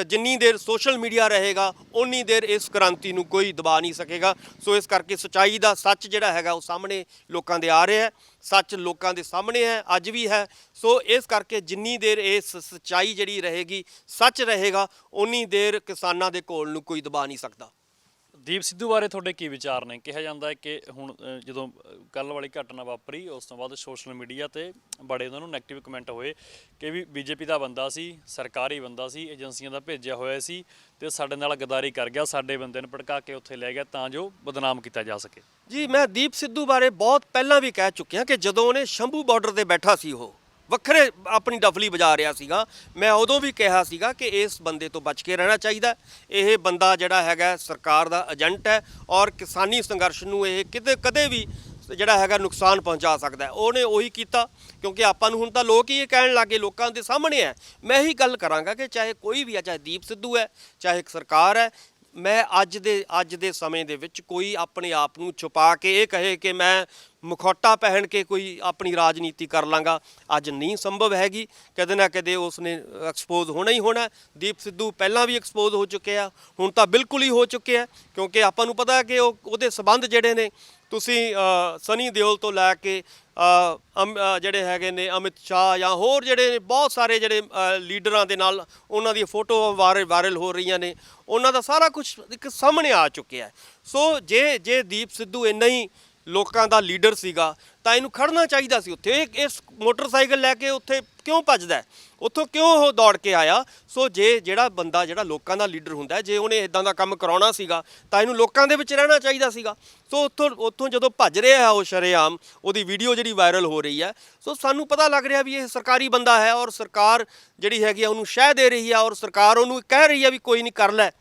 ਜਿੰਨੀ ਦੇਰ ਸੋਸ਼ਲ ਮੀਡੀਆ ਰਹੇਗਾ ਉਨੀ ਦੇਰ ਇਸ ਕ੍ਰਾਂਤੀ ਨੂੰ ਕੋਈ ਦਬਾ ਨਹੀਂ ਸਕੇਗਾ। ਸੋ ਇਸ ਕਰਕੇ ਸੱਚਾਈ ਦਾ ਸੱਚ ਜਿਹੜਾ ਹੈਗਾ ਉਹ ਸਾਹਮਣੇ ਲੋਕਾਂ ਦੇ ਆ ਰਿਹਾ ਹੈ। ਸੱਚ ਲੋਕਾਂ ਦੇ ਸਾਹਮਣੇ ਹੈ, ਅੱਜ ਵੀ ਹੈ। ਸੋ ਇਸ ਕਰਕੇ ਜਿੰਨੀ ਦੇਰ ਇਸ ਸੱਚਾਈ ਜਿਹੜੀ ਰਹੇਗੀ, ਸੱਚ ਰਹੇਗਾ, ਉਨੀ ਦੇਰ ਕਿਸਾਨਾਂ ਦੇ ਘੋਲ ਨੂੰ ਕੋਈ ਦਬਾ ਨਹੀਂ ਸਕਦਾ। ਦੀਪ ਸਿੱਧੂ ਬਾਰੇ ਤੁਹਾਡੇ ਕੀ ਵਿਚਾਰ ਨੇ? ਕਿਹਾ ਜਾਂਦਾ ਹੈ ਕਿ ਹੁਣ ਜਦੋਂ ਕੱਲ੍ਹ ਵਾਲੀ ਘਟਨਾ ਵਾਪਰੀ, ਉਸ ਤੋਂ ਬਾਅਦ ਸੋਸ਼ਲ ਮੀਡੀਆ ਤੇ ਬੜੇ ਉਹਨਾਂ ਨੂੰ ਨੈਗੇਟਿਵ ਕਮੈਂਟ ਹੋਏ ਕਿ ਵੀ ਬੀਜੇਪੀ ਦਾ ਬੰਦਾ ਸੀ, ਸਰਕਾਰੀ ਬੰਦਾ ਸੀ, ਏਜੰਸੀਆਂ ਦਾ ਭੇਜਿਆ ਹੋਇਆ ਸੀ ਤੇ ਸਾਡੇ ਨਾਲ ਗਦਾਰੀ ਕਰ ਗਿਆ, ਸਾਡੇ ਬੰਦੇ ਨੂੰ ਭੜਕਾ ਕੇ ਉੱਥੇ ਲੈ ਗਿਆ ਤਾਂ ਜੋ ਬਦਨਾਮ ਕੀਤਾ ਜਾ ਸਕੇ। ਜੀ, ਮੈਂ ਦੀਪ ਸਿੱਧੂ ਬਾਰੇ ਬਹੁਤ ਪਹਿਲਾਂ ਵੀ ਕਹਿ ਚੁੱਕਿਆ ਕਿ ਜਦੋਂ ਉਹਨੇ ਸ਼ੰਭੂ ਬਾਰਡਰ ਤੇ ਬੈਠਾ ਸੀ, ਉਹ ਵੱਖਰੇ ਆਪਣੀ ਡਫਲੀ ਵਜਾ ਰਿਹਾ ਸੀਗਾ, ਮੈਂ ਉਦੋਂ ਵੀ ਕਿਹਾ ਸੀਗਾ ਕਿ ਇਸ ਬੰਦੇ ਤੋਂ ਬਚ ਕੇ ਰਹਿਣਾ ਚਾਹੀਦਾ। ਇਹ ਬੰਦਾ ਜਿਹੜਾ ਹੈਗਾ ਸਰਕਾਰ ਦਾ ਏਜੰਟ ਹੈ ਔਰ ਕਿਸਾਨੀ ਸੰਘਰਸ਼ ਨੂੰ ਇਹ ਕਦੇ ਵੀ ਜਿਹੜਾ ਹੈਗਾ ਨੁਕਸਾਨ ਪਹੁੰਚਾ ਸਕਦਾ ਹੈ। ਉਹਨੇ ਉਹੀ ਕੀਤਾ, ਕਿਉਂਕਿ ਆਪਾਂ ਨੂੰ ਹੁਣ ਤਾਂ ਲੋਕ ਹੀ ਇਹ ਕਹਿਣ ਲੱਗੇ, ਲੋਕਾਂ ਦੇ ਸਾਹਮਣੇ ਹੈ। ਮੈਂ ਇਹੀ ਗੱਲ ਕਰਾਂਗਾ ਕਿ ਚਾਹੇ ਕੋਈ ਵੀ ਹੈ, ਚਾਹੇ ਦੀਪ ਸਿੱਧੂ ਹੈ, ਚਾਹੇ ਸਰਕਾਰ ਹੈ, ਮੈਂ ਅੱਜ ਦੇ ਸਮੇਂ ਦੇ ਵਿੱਚ ਕੋਈ ਆਪਣੇ ਆਪ ਨੂੰ ਛੁਪਾ ਕੇ ਇਹ ਕਹੇ ਕਿ ਮੈਂ ਮੁਖੌਟਾ ਪਹਿਨ ਕੇ ਕੋਈ ਆਪਣੀ ਰਾਜਨੀਤੀ ਕਰ ਲਾਂਗਾ, ਅੱਜ ਨਹੀਂ ਸੰਭਵ ਹੈਗੀ। ਕਦੇ ਨਾ ਕਦੇ ਉਸਨੇ ਐਕਸਪੋਜ਼ ਹੋਣਾ ਹੀ ਹੋਣਾ। ਦੀਪ ਸਿੱਧੂ ਪਹਿਲਾਂ ਵੀ ਐਕਸਪੋਜ਼ ਹੋ ਚੁੱਕਿਆ, ਹੁਣ ਤਾਂ ਬਿਲਕੁਲ ਹੀ ਹੋ ਚੁੱਕਿਆ, ਕਿਉਂਕਿ ਆਪਾਂ ਨੂੰ ਪਤਾ ਹੈ ਕਿ ਉਹਦੇ ਸਬੰਧ ਜਿਹੜੇ ਨੇ, ਤੁਸੀਂ ਸਨੀ ਦਿਓਲ ਤੋਂ ਲੈ ਕੇ ਜਿਹੜੇ ਹੈਗੇ ਨੇ ਅਮਿਤ ਸ਼ਾਹ ਜਾਂ ਹੋਰ ਜਿਹੜੇ ਨੇ ਬਹੁਤ ਸਾਰੇ ਜਿਹੜੇ ਲੀਡਰਾਂ ਦੇ ਨਾਲ ਉਹਨਾਂ ਦੀਆਂ ਫੋਟੋ ਵਾਇਰਲ ਹੋ ਰਹੀਆਂ ਨੇ, ਉਹਨਾਂ ਦਾ ਸਾਰਾ ਕੁਝ ਇੱਕ ਸਾਹਮਣੇ ਆ ਚੁੱਕਿਆ। ਸੋ ਜੇ ਦੀਪ ਸਿੱਧੂ ਇੰਨਾ ਹੀ ਲੋਕਾਂ ਦਾ ਲੀਡਰ ਸੀਗਾ ਤਾਂ ਇਹਨੂੰ ਖੜਨਾ ਚਾਹੀਦਾ ਸੀ ਉੱਥੇ। ਇਸ ਮੋਟਰਸਾਈਕਲ ਲੈ ਕੇ ਉੱਥੇ ਕਿਉਂ ਭੱਜਦਾ, ਉੱਥੋਂ ਕਿਉਂ ਉਹ ਦੌੜ ਕੇ ਆਇਆ? ਸੋ ਜਿਹੜਾ ਬੰਦਾ ਜਿਹੜਾ ਲੋਕਾਂ ਦਾ ਲੀਡਰ ਹੁੰਦਾ, ਜੇ ਉਹਨੇ ਇਦਾਂ ਦਾ ਕੰਮ ਕਰਾਉਣਾ ਸੀਗਾ ਤਾਂ ਇਹਨੂੰ ਲੋਕਾਂ ਦੇ ਵਿੱਚ ਰਹਿਣਾ ਚਾਹੀਦਾ ਸੀਗਾ। ਸੋ ਉੱਥੋਂ ਜਦੋਂ ਭੱਜ ਰਿਹਾ ਉਹ ਸ਼ਰੇਆਮ, ਉਹਦੀ ਵੀਡੀਓ ਜਿਹੜੀ ਵਾਇਰਲ ਹੋ ਰਹੀ ਹੈ, ਸੋ ਸਾਨੂੰ ਪਤਾ ਲੱਗ ਰਿਹਾ ਵੀ ਇਹ ਸਰਕਾਰੀ ਬੰਦਾ ਹੈ ਔਰ ਸਰਕਾਰ ਜਿਹੜੀ ਹੈਗੀ ਆ ਉਹਨੂੰ ਸ਼ਹਿ ਦੇ ਰਹੀ ਆ ਔਰ ਸਰਕਾਰ ਉਹਨੂੰ ਕਹਿ ਰਹੀ ਆ ਵੀ ਕੋਈ ਨਹੀਂ, ਕਰ ਲੈ,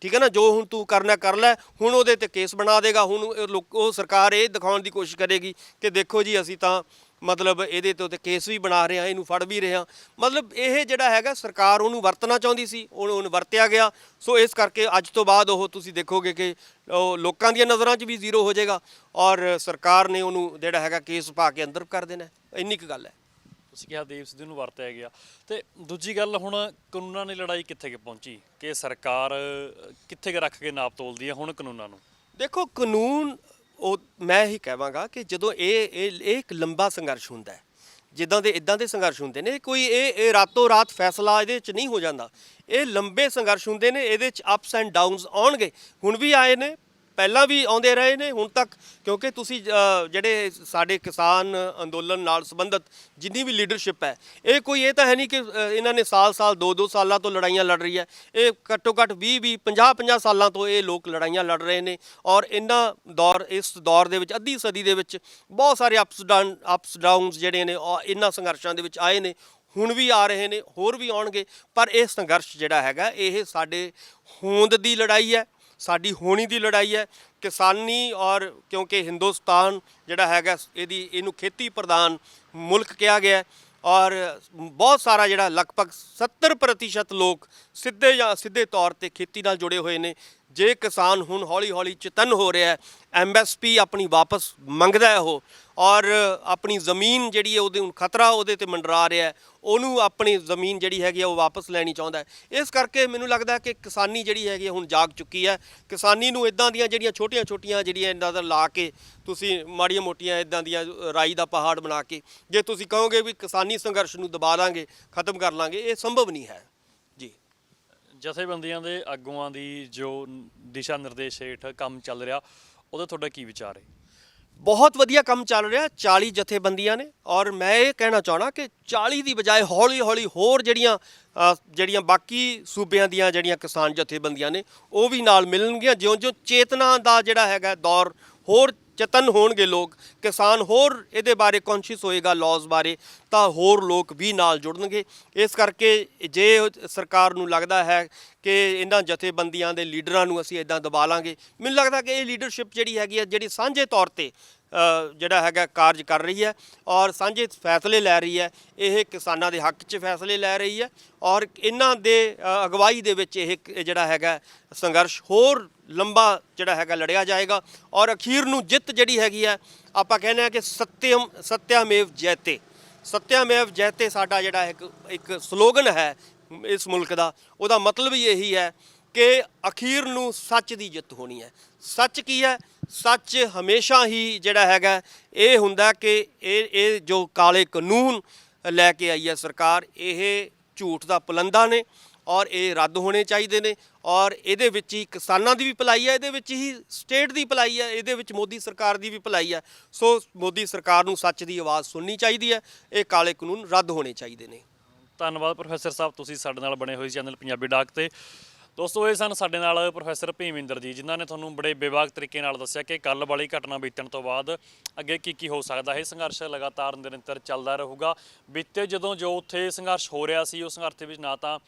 ਠੀਕ ਹੈ ਨਾ, ਜੋ ਹੁਣ ਤੂੰ ਕਰਨਾ ਕਰ ਲੈ। ਹੁਣ ਉਹਦੇ ਤੇ ਕੇਸ ਬਣਾ ਦੇਗਾ। ਹੁਣ ਉਹ ਸਰਕਾਰ ਇਹ ਦਿਖਾਉਣ ਦੀ ਕੋਸ਼ਿਸ਼ ਕਰੇਗੀ ਕਿ ਦੇਖੋ ਜੀ ਅਸੀਂ ਤਾਂ ਮਤਲਬ ਇਹਦੇ ਤੇ ਕੇਸ ਵੀ ਬਣਾ ਰਹੇ ਹਾਂ, ਇਹਨੂੰ ਫੜ ਵੀ ਰਹੇ ਹਾਂ। ਮਤਲਬ ਇਹ ਜਿਹੜਾ ਹੈਗਾ ਸਰਕਾਰ ਉਹਨੂੰ ਵਰਤਣਾ ਚਾਹੁੰਦੀ ਸੀ, ਉਹਨੂੰ ਵਰਤਿਆ ਗਿਆ। ਸੋ ਇਸ ਕਰਕੇ ਅੱਜ ਤੋਂ ਬਾਅਦ ਉਹ ਤੁਸੀਂ ਦੇਖੋਗੇ ਕਿ ਉਹ ਲੋਕਾਂ ਦੀਆਂ ਨਜ਼ਰਾਂ 'ਚ ਵੀ ਜ਼ੀਰੋ ਹੋ ਜਾਏਗਾ ਔਰ ਸਰਕਾਰ ਨੇ ਉਹਨੂੰ ਜਿਹੜਾ ਹੈਗਾ ਕੇਸ ਪਾ ਕੇ ਅੰਦਰ ਕਰ ਦੇਣਾ। ਇੰਨੀ ਕੁ ਗੱਲ ਹੈ। ਤੁਸੀਂ ਕਿਹਾ ਦੀਪ ਸਿੱਧੂ ਨੂੰ ਵਰਤਿਆ ਗਿਆ, ਤੇ ਦੂਜੀ ਗੱਲ, ਹੁਣ ਕਾਨੂੰਨਾਂ ਦੀ ਲੜਾਈ ਕਿੱਥੇ ਪਹੁੰਚੀ ਕਿ ਸਰਕਾਰ ਕਿੱਥੇ ਰੱਖ ਕੇ ਨਾਪ ਤੋਲਦੀ ਹੈ ਹੁਣ ਕਾਨੂੰਨਾਂ ਨੂੰ? ਦੇਖੋ, ਕਾਨੂੰਨ ਮੈਂ ਹੀ ਕਹਾਂਗਾ ਕਿ ਜਦੋਂ ਇਹ ਇੱਕ ਲੰਬਾ ਸੰਘਰਸ਼ ਹੁੰਦਾ ਹੈ, ਜਿੱਦਾਂ ਦੇ ਇਦਾਂ ਦੇ ਸੰਘਰਸ਼ ਹੁੰਦੇ ਨੇ, ਕੋਈ ਇਹ ਰਾਤੋਂ ਰਾਤ ਫੈਸਲਾ ਇਹਦੇ 'ਚ ਨਹੀਂ ਹੋ ਜਾਂਦਾ। ਇਹ ਲੰਬੇ ਸੰਘਰਸ਼ ਹੁੰਦੇ ਨੇ, ਇਹਦੇ 'ਚ ਅਪਸ ਐਂਡ ਡਾਊਨਸ ਆਉਣਗੇ। ਹੁਣ ਵੀ ਆਏ ਨੇ, ਪਹਿਲਾਂ ਵੀ ਆਉਂਦੇ ਰਹੇ ਨੇ ਹੁਣ ਤੱਕ, ਕਿਉਂਕਿ ਤੁਸੀਂ ਜਿਹੜੇ ਸਾਡੇ ਕਿਸਾਨ ਅੰਦੋਲਨ ਨਾਲ ਸੰਬੰਧਿਤ ਜਿੰਨੀ ਵੀ ਲੀਡਰਸ਼ਿਪ ਹੈ, ਇਹ ਤਾਂ ਹੈ ਨਹੀਂ ਕਿ ਇਹਨਾਂ ਨੇ ਸਾਲ 2-2 ਸਾਲਾਂ ਤੋਂ ਲੜਾਈਆਂ ਲੜ ਰਹੀ ਹੈ। ਇਹ ਘੱਟੋ ਘੱਟ 20-20 50-50 ਸਾਲਾਂ ਤੋਂ ਇਹ ਲੋਕ ਲੜਾਈਆਂ ਲੜ ਰਹੇ ਨੇ ਔਰ ਇਸ ਦੌਰ ਦੇ ਵਿੱਚ, ਅੱਧੀ ਸਦੀ ਦੇ ਵਿੱਚ ਬਹੁਤ ਸਾਰੇ ਅਪਸ ਡਾਊਨਸ ਜਿਹੜੇ ਨੇ ਇਹਨਾਂ ਸੰਘਰਸ਼ਾਂ ਦੇ ਵਿੱਚ ਆਏ ਨੇ, ਹੁਣ ਵੀ ਆ ਰਹੇ ਨੇ, ਹੋਰ ਵੀ ਆਉਣਗੇ। ਪਰ ਇਹ ਸੰਘਰਸ਼ ਜਿਹੜਾ ਹੈਗਾ ਇਹ ਸਾਡੇ ਹੋਂਦ ਦੀ ਲੜਾਈ ਹੈ, ਸਾਡੀ ਹੋਣੀ ਦੀ ਲੜਾਈ ਹੈ। ਕਿਸਾਨੀ ਔਰ ਕਿਉਂਕਿ ਹਿੰਦੁਸਤਾਨ ਜਿਹੜਾ ਹੈਗਾ ਇਹਨੂੰ ਖੇਤੀ ਪ੍ਰਧਾਨ ਮੁਲਕ ਕਿਹਾ ਗਿਆ ਔਰ ਬਹੁਤ ਸਾਰਾ ਜਿਹੜਾ ਲਗਭਗ 70% ਲੋਕ ਸਿੱਧੇ ਜਾਂ ਸਿੱਧੇ ਤੌਰ ਤੇ ਖੇਤੀ ਨਾਲ ਜੁੜੇ ਹੋਏ ਨੇ। ਜੇ ਕਿਸਾਨ ਹੁਣ ਹੌਲੀ ਹੌਲੀ ਚੇਤੰਨ ਹੋ ਰਿਹਾ ਹੈ, ਐਮਐਸਪੀ ਆਪਣੀ ਵਾਪਸ ਮੰਗਦਾ ਹੈ ਉਹ, ਔਰ ਆਪਣੀ ਜ਼ਮੀਨ ਜਿਹੜੀ ਹੈ ਉਹਦੇ ਹੁਣ ਖਤਰਾ ਉਹਦੇ ਤੇ ਮੰਡਰਾ ਰਿਹਾ ਹੈ, ਉਹਨੂੰ ਆਪਣੀ ਜ਼ਮੀਨ ਜਿਹੜੀ ਹੈਗੀ ਆ ਉਹ ਵਾਪਸ ਲੈਣੀ ਚਾਹੁੰਦਾ ਹੈ। ਇਸ ਕਰਕੇ ਮੈਨੂੰ ਲੱਗਦਾ ਕਿ ਕਿਸਾਨੀ ਜਿਹੜੀ ਹੈਗੀ ਆ ਹੁਣ ਜਾਗ ਚੁੱਕੀ ਹੈ। ਕਿਸਾਨੀ ਨੂੰ ਇਦਾਂ ਦੀਆਂ ਜਿਹੜੀਆਂ ਛੋਟੀਆਂ ਛੋਟੀਆਂ ਜਿਹੜੀਆਂ ਇਹਨਾਂ ਦਾ ਲਾ ਕੇ ਤੁਸੀਂ ਮਾੜੀਆਂ ਮੋਟੀਆਂ ਇਦਾਂ ਦੀਆਂ ਰਾਈ ਦਾ ਪਹਾੜ ਬਣਾ ਕੇ ਜੇ ਤੁਸੀਂ ਕਹੋਗੇ ਵੀ ਕਿਸਾਨੀ ਸੰਘਰਸ਼ ਨੂੰ ਦਬਾ ਦਾਂਗੇ, ਖਤਮ ਕਰ ਲਾਂਗੇ, ਇਹ ਸੰਭਵ ਨਹੀਂ ਹੈ ਜੀ। ਜਥੇਬੰਦੀਆਂ ਦੇ ਆਗੂਆਂ ਦੀ ਜੋ ਦਿਸ਼ਾ ਨਿਰਦੇਸ਼ ਹੇਠ ਕੰਮ ਚੱਲ ਰਿਹਾ, ਉਹਦਾ ਤੁਹਾਡਾ ਕੀ ਵਿਚਾਰ ਹੈ? ਬਹੁਤ ਵਧੀਆ ਕੰਮ ਚੱਲ ਰਿਹਾ। 40 ਜਥੇਬੰਦੀਆਂ ਨੇ, ਔਰ ਮੈਂ ਇਹ ਕਹਿਣਾ ਚਾਹਣਾ ਕਿ 40 ਦੀ ਬਜਾਏ ਹੌਲੀ ਹੌਲੀ ਹੋਰ ਜਿਹੜੀਆਂ ਬਾਕੀ ਸੂਬਿਆਂ ਦੀਆਂ ਜਿਹੜੀਆਂ ਕਿਸਾਨ ਜਥੇਬੰਦੀਆਂ ਨੇ ਉਹ ਵੀ ਨਾਲ ਮਿਲਣਗੀਆਂ। ਜਿਉਂ-ਜਿਉਂ ਚੇਤਨਾ ਦਾ ਜਿਹੜਾ ਹੈਗਾ ਦੌਰ, ਹੋਰ ਚੇਤਨ ਹੋਣਗੇ ਲੋਕ, ਕਿਸਾਨ ਹੋਰ ਇਹਦੇ ਬਾਰੇ ਕੌਨਸ਼ੀਅਸ ਹੋਏਗਾ, ਲੌਜ਼ ਬਾਰੇ, ਤਾਂ ਹੋਰ ਲੋਕ ਵੀ ਨਾਲ ਜੁੜਨਗੇ। ਇਸ ਕਰਕੇ ਜੇ ਸਰਕਾਰ ਨੂੰ ਲੱਗਦਾ ਹੈ ਕਿ ਇਹਨਾਂ ਜਥੇਬੰਦੀਆਂ ਦੇ ਲੀਡਰਾਂ ਨੂੰ ਅਸੀਂ ਇਦਾਂ ਦਬਾ ਲਾਂਗੇ, ਮੈਨੂੰ ਲੱਗਦਾ ਕਿ ਇਹ ਲੀਡਰਸ਼ਿਪ ਜਿਹੜੀ ਹੈਗੀ ਹੈ, ਜਿਹੜੀ ਸਾਂਝੇ ਤੌਰ ਤੇ ਜਿਹੜਾ ਹੈਗਾ ਕਾਰਜ ਕਰ ਰਹੀ ਹੈ ਔਰ ਸਾਂਝੇ ਫੈਸਲੇ ਲੈ ਰਹੀ ਹੈ, ਇਹ ਕਿਸਾਨਾਂ ਦੇ ਹੱਕ 'ਚ ਫੈਸਲੇ ਲੈ ਰਹੀ ਹੈ, ਔਰ ਇਹਨਾਂ ਦੇ ਅਗਵਾਈ ਦੇ ਵਿੱਚ ਇਹ ਜਿਹੜਾ ਹੈਗਾ ਸੰਘਰਸ਼ ਹੋਰ ਲੰਬਾ ਜਿਹੜਾ ਹੈਗਾ ਲੜਿਆ ਜਾਏਗਾ। ਔਰ ਅਖੀਰ ਨੂੰ ਜਿੱਤ ਜਿਹੜੀ ਹੈਗੀ ਹੈ, ਆਪਾਂ ਕਹਿੰਦੇ ਹਾਂ ਕਿ ਸਤਿਆਮੇਵ ਜਯਤੇ, ਸਤਿਆਮੇਵ ਜਯਤੇ ਸਾਡਾ ਜਿਹੜਾ ਇੱਕ ਸਲੋਗਨ ਹੈ ਇਸ ਮੁਲਕ ਦਾ, ਉਹਦਾ ਮਤਲਬ ਹੀ ਇਹੀ ਹੈ ਕਿ ਅਖੀਰ ਨੂੰ ਸੱਚ ਦੀ ਜਿੱਤ ਹੋਣੀ ਹੈ। ਸੱਚ ਕੀ ਹੈ? ਸੱਚ ਹਮੇਸ਼ਾ ਹੀ ਜਿਹੜਾ ਹੈਗਾ ਇਹ ਹੁੰਦਾ ਕਿ ਇਹ ਜੋ ਕਾਲੇ ਕਾਨੂੰਨ ਲੈ ਕੇ ਆਈ ਹੈ ਸਰਕਾਰ, ਇਹ ਝੂਠ ਦਾ ਪੁਲੰਦਾ ਨੇ ਔਰ ਇਹ ਰੱਦ ਹੋਣੇ ਚਾਹੀਦੇ ਨੇ। ਔਰ ਇਹਦੇ ਵਿੱਚ ਹੀ ਕਿਸਾਨਾਂ ਦੀ ਵੀ ਭਲਾਈ ਹੈ, ਇਹਦੇ ਵਿੱਚ ਹੀ ਸਟੇਟ ਦੀ ਭਲਾਈ ਹੈ, ਇਹਦੇ ਵਿੱਚ ਮੋਦੀ ਸਰਕਾਰ ਦੀ ਵੀ ਭਲਾਈ ਹੈ। ਸੋ ਮੋਦੀ ਸਰਕਾਰ ਨੂੰ ਸੱਚ ਦੀ ਆਵਾਜ਼ ਸੁਣਨੀ ਚਾਹੀਦੀ ਹੈ, ਇਹ ਕਾਲੇ ਕਾਨੂੰਨ ਰੱਦ ਹੋਣੇ ਚਾਹੀਦੇ ਨੇ। ਧੰਨਵਾਦ ਪ੍ਰੋਫੈਸਰ ਸਾਹਿਬ, ਤੁਸੀਂ ਸਾਡੇ ਨਾਲ ਬਣੇ ਹੋਏ ਚੈਨਲ ਪੰਜਾਬੀ ਡਾਕ ਤੇ। ਦੋਸਤੋ, ਇਹ ਸਨ ਸਾਡੇ ਨਾਲ ਪ੍ਰੋਫੈਸਰ ਭੀਮਿੰਦਰ ਜੀ, ਜਿਨ੍ਹਾਂ ਨੇ ਤੁਹਾਨੂੰ ਬੜੇ ਬੇਬਾਕ ਤਰੀਕੇ ਨਾਲ ਦੱਸਿਆ ਕਿ ਕੱਲ੍ਹ ਵਾਲੀ ਘਟਨਾ ਬੀਤਣ ਤੋਂ ਬਾਅਦ ਅੱਗੇ ਕੀ ਹੋ ਸਕਦਾ ਹੈ। ਸੰਘਰਸ਼ ਲਗਾਤਾਰ ਨਿਰੰਤਰ ਚੱਲਦਾ ਰਹੂਗਾ। ਬੀਤੇ ਜਦੋਂ ਜੋ ਉੱਥੇ ਸੰਘਰਸ਼ ਹੋ ਰਿਹਾ ਸੀ, ਉਸ ਸੰਘਰਸ਼ ਦੇ ਵਿੱਚ ਨਾ ਤਾਂ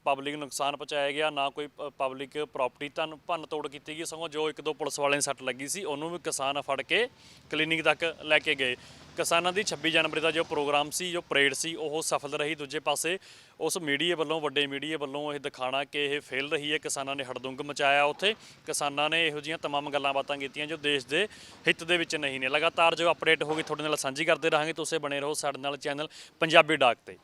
ਪਬਲਿਕ ਨੂੰ ਨੁਕਸਾਨ ਪਹੁੰਚਾਇਆ ਗਿਆ, ਨਾ ਕੋਈ ਪਬਲਿਕ ਪ੍ਰਾਪਰਟੀ ਭੰਨ ਤੋੜ ਕੀਤੀ ਗਈ, ਸਗੋਂ ਜੋ ਇੱਕ ਦੋ ਪੁਲਿਸ ਵਾਲਿਆਂ ਦੀ ਸੱਟ ਲੱਗੀ ਸੀ ਉਹਨੂੰ ਵੀ ਕਿਸਾਨ ਫੜ ਕੇ ਕਲੀਨਿਕ ਤੱਕ ਲੈ ਕੇ ਗਏ। ਕਿਸਾਨਾਂ ਦੀ 26 ਜਨਵਰੀ ਦਾ ਜੋ ਪ੍ਰੋਗਰਾਮ ਸੀ, ਜੋ ਪਰੇਡ ਸੀ, ਉਹ ਸਫਲ ਰਹੀ। ਦੂਜੇ ਪਾਸੇ ਉਸ ਮੀਡੀਆ ਵੱਲੋਂ, ਵੱਡੇ ਮੀਡੀਆ ਵੱਲੋਂ ਇਹ ਦਿਖਾਣਾ ਕਿ ਇਹ ਫੇਲ ਰਹੀ ਹੈ। ਕਿਸਾਨਾਂ ਨੇ ਹੜਦੁੰਗ ਮਚਾਇਆ ਉੱਥੇ, ਕਿਸਾਨਾਂ ਨੇ ਇਹੋ ਜਿਹੀਆਂ ਤਮਾਮ ਗੱਲਾਂ ਬਾਤਾਂ ਕੀਤੀਆਂ ਜੋ ਦੇਸ਼ ਦੇ ਹਿੱਤ ਦੇ ਵਿੱਚ ਨਹੀਂ ਨੇ। ਲਗਾਤਾਰ ਜੋ ਅਪਡੇਟ ਹੋਗੀ ਤੁਹਾਡੇ ਨਾਲ ਸਾਂਝੀ ਕਰਦੇ ਰਹਾਂਗੇ। ਤੁਸੀਂ ਬਣੇ ਰਹੋ ਸਾਡੇ ਨਾਲ ਚੈਨਲ ਪੰਜਾਬੀ ਡਾਕ ਤੇ।